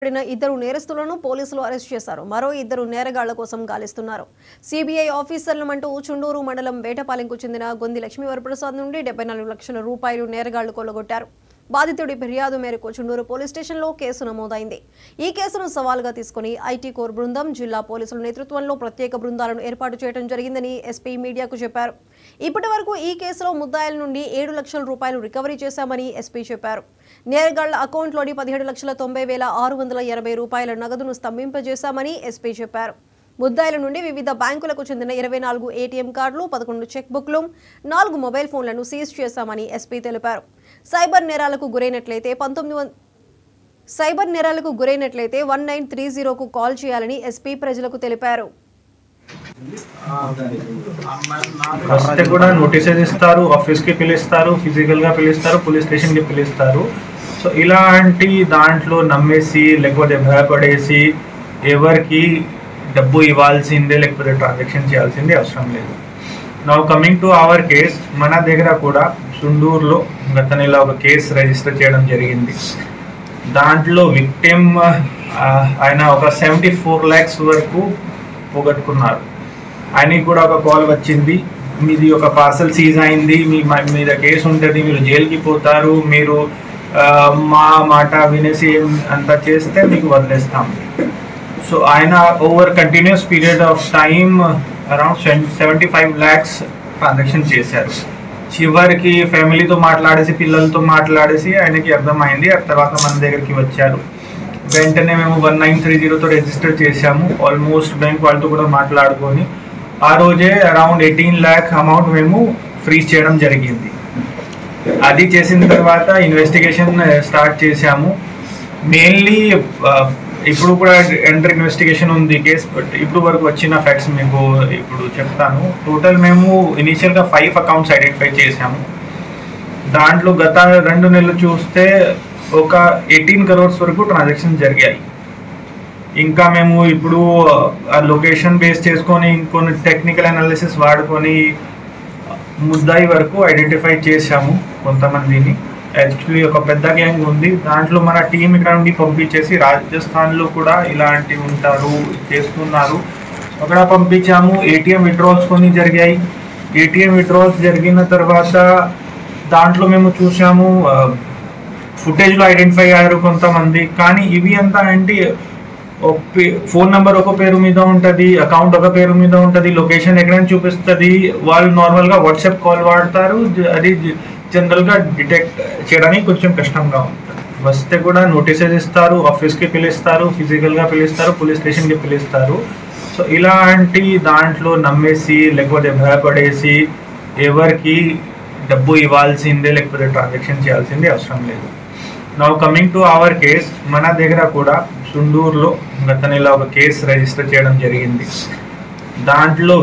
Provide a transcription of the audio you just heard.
ఇద్దరు నేరస్తులను పోలీసులు అరెస్ట్ చేశారు. మరో ఇద్దరు నేరగాళ్ల కోసం గాలిస్తున్నారు. సిబిఐ ఆఫీసర్లమంటూ చుండూరు మండలం వేటపాలెంకు చెందిన గొంది లక్ష్మీవరప్రసాద్ నుండి 74 లక్షల రూపాయలు నేరగాళ్లు కొల్లగొట్టారు. బాధితుడి ఫిర్యాదు మేరకు చుండూరు పోలీస్ స్టేషన్లో కేసు నమోదైంది. ఈ కేసును సవాల్గా తీసుకుని ఐటీ కోర్ బృందం, జిల్లా పోలీసుల నేతృత్వంలో ప్రత్యేక బృందాలను ఏర్పాటు చేయడం జరిగిందని ఎస్పీ మీడియాకు చెప్పారు. ఇప్పటి వరకు ఈ కేసులో ముద్దాయిల నుండి 7 లక్షల రూపాయలు రికవరీ చేశామని ఎస్పీ చెప్పారు. నేరగాళ్ల అకౌంట్లోని 17,90,680 రూపాయల నగదును స్తంభింపజేశామని ఎస్పీ చెప్పారు. ముద్దాయిల నుండి వివిధ బ్యాంకులకు చెందిన 24 ఏటీఎం కార్డులు, 11 చెక్ బుక్లు, 4 మొబైల్ ఫోన్లను సీజ్ చేశామని ఎస్పీ తెలిపారు. సైబర్ నేరాలకు గురైనట్లయితే 1930కు కాల్ చేయాలని ఎస్పీ ప్రజలకు తెలిపారు. నోటీసెస్ ఇస్తారు, ఆఫీస్ కి పిలుస్తారు, ఫిజికల్ గా పిలుస్తారు, పోలీస్ స్టేషన్ కి పిలుస్తారు. సో ఇలాంటి దాంట్లో నమ్మేసి లేకపోతే భయపడేసి ఎవరికి డబ్బు ఇవ్వాల్సిందే లేకపోతే ట్రాన్సాక్షన్ చేయాల్సిందే అవసరం లేదు. Now coming to our case, మన దగ్గర కూడా చుండూరులో గత నెల ఒక కేసు రిజిస్టర్ చేయడం జరిగింది. దాంట్లో విక్టిమ్ ఆయన ఒక 74 lakhs వరకు పోగొట్టుకున్నారు. ఆయనకి కూడా ఒక కాల్ వచ్చింది, మీది ఒక పార్సల్ సీజ్ అయింది, మీ మీద కేసు ఉంటుంది, మీరు జైలుకి పోతారు, మీరు మా మాట వినేసి అంతా చేస్తే మీకు వదిలేస్తాం. సో ఆయన over continuous period of time around 75 lakhs transaction చేశారు. చివరికి ఫ్యామిలీతో మాట్లాడేసి, పిల్లలతో మాట్లాడేసి ఆయనకి అర్థమైంది. ఆ తర్వాత మన దగ్గరికి వచ్చారు. వెంటనే మేము 1930తో రిజిస్టర్ చేశాము. ఆల్మోస్ట్ బ్యాంక్ వాళ్ళతో కూడా మాట్లాడుకొని ఆ రోజే అరౌండ్ 18 lakh అమౌంట్ మేము ఫ్రీజ్ చేయడం జరిగింది. అది చేసిన తర్వాత ఇన్వెస్టిగేషన్ స్టార్ట్ చేశాము. మెయిన్లీ ఇప్పుడు కూడా అండర్ ఇన్వెస్టిగేషన్ ఉంది కేసు. బట్ ఇప్పుడు వరకు వచ్చిన ఫ్యాక్ట్స్ మీకు ఇప్పుడు చెప్తాను. టోటల్ మేము ఇనీషియల్గా 5 అకౌంట్స్ ఐడెంటిఫై చేశాము. దాంట్లో గత 2 నెలలు చూస్తే ఒక 18 crores వరకు ట్రాన్సాక్షన్ జరిగాయి. ఇంకా మేము ఇప్పుడు ఆ లొకేషన్ బేస్ చేసుకొని ఇంకొన్ని టెక్నికల్ అనాలిసిస్ వాడుకొని ముద్దాయి వరకు ఐడెంటిఫై చేశాము కొంతమందిని. యాక్చువల్లీ ఒక పెద్ద గ్యాంగ్ ఉంది. దాంట్లో మన టీం ఇక్కడ నుండి పంపించేసి రాజస్థాన్లో కూడా ఇలాంటివి ఉంటారు చేస్తున్నారు, అక్కడ పంపించాము. ఏటీఎం విత్డ్రాల్స్ కొన్ని జరిగాయి. ఏటీఎం విత్డ్రాల్స్ జరిగిన తర్వాత దాంట్లో మేము చూసాము, ఫుటేజ్లో ఐడెంటిఫై అయ్యారు కొంతమంది. కానీ ఇవి అంతా ఏంటి, ఫోన్ నెంబర్ ఒక పేరు మీద ఉంటుంది, అకౌంట్ ఒక పేరు మీద ఉంటుంది, లొకేషన్ ఎక్కడైనా చూపిస్తుంది. వాళ్ళు నార్మల్గా వాట్సాప్ కాల్ వాడతారు. అది జనరల్గా డిటెక్ట్ చేయడానికి కొంచెం కష్టంగా ఉంటుంది. వస్తే కూడా నోటీసెస్ ఇస్తారు, ఆఫీస్కి పిలుస్తారు, ఫిజికల్గా పిలుస్తారు, పోలీస్ స్టేషన్కి పిలుస్తారు. సో ఇలాంటి దాంట్లో నమ్మేసి లేకపోతే భయపడేసి ఎవరికి డబ్బు ఇవ్వాల్సిందే లేకపోతే ట్రాన్సాక్షన్ చేయాల్సిందే అవసరం లేదు. Now coming to our case, మన దగ్గర కూడా చుండూరులో గత నెల ఒక కేసు రిజిస్టర్ చేయడం జరిగింది. దాంట్లో